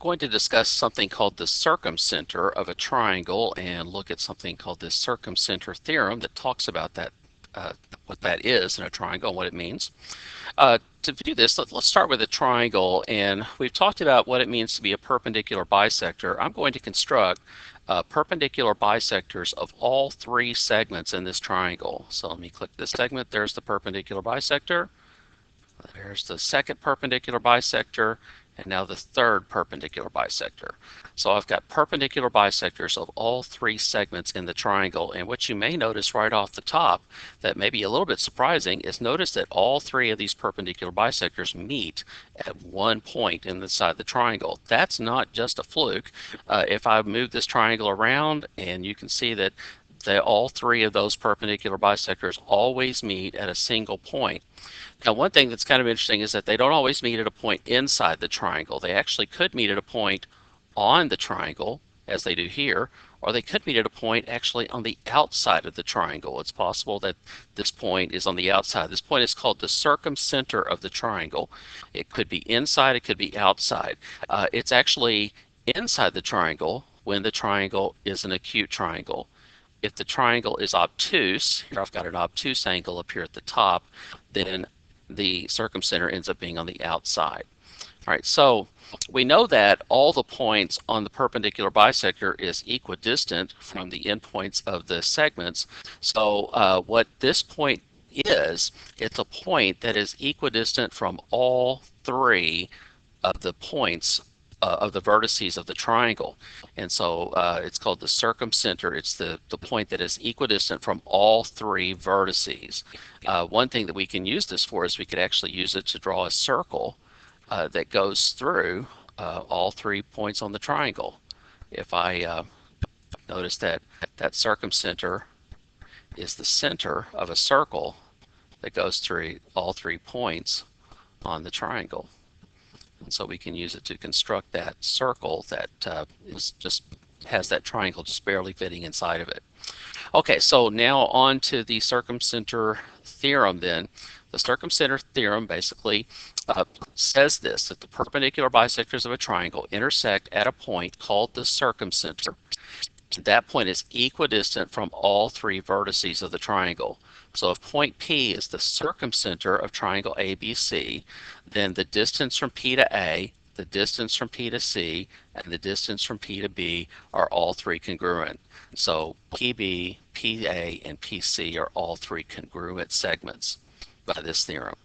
going to discuss something called the circumcenter of a triangle and look at something called the Circumcenter Theorem that talks about that, what that is in a triangle and what it means. To do this, let's start with a triangle, and we've talked about what it means to be a perpendicular bisector. I'm going to construct perpendicular bisectors of all three segments in this triangle. So let me click this segment. There's the perpendicular bisector. There's the second perpendicular bisector, and now the third perpendicular bisector. So I've got perpendicular bisectors of all three segments in the triangle, and what you may notice right off the top that may be a little bit surprising is notice that all three of these perpendicular bisectors meet at one point inside the triangle. That's not just a fluke. If I move this triangle around, and you can see that all three of those perpendicular bisectors always meet at a single point. Now, one thing that's kind of interesting is that they don't always meet at a point inside the triangle. They actually could meet at a point on the triangle, as they do here, or they could meet at a point actually on the outside of the triangle. It's possible that this point is on the outside. This point is called the circumcenter of the triangle. It could be inside, it could be outside. It's actually inside the triangle when the triangle is an acute triangle. If the triangle is obtuse, here I've got an obtuse angle up here at the top, then the circumcenter ends up being on the outside. All right, so we know that all the points on the perpendicular bisector is equidistant from the endpoints of the segments. So what this point is, it's a point that is equidistant from all three of the points of the vertices of the triangle. And so it's called the circumcenter. It's the point that is equidistant from all three vertices. One thing that we can use this for is we could actually use it to draw a circle that goes through all 3 points on the triangle. If I notice that that circumcenter is the center of a circle that goes through all 3 points on the triangle. And so we can use it to construct that circle that has that triangle just barely fitting inside of it. Okay, so now on to the circumcenter theorem then. The circumcenter theorem basically says this, that the perpendicular bisectors of a triangle intersect at a point called the circumcenter. That point is equidistant from all 3 vertices of the triangle. So if point P is the circumcenter of triangle ABC, then the distance from P to A, the distance from P to C, and the distance from P to B are all 3 congruent. So PB, PA, and PC are all 3 congruent segments by this theorem.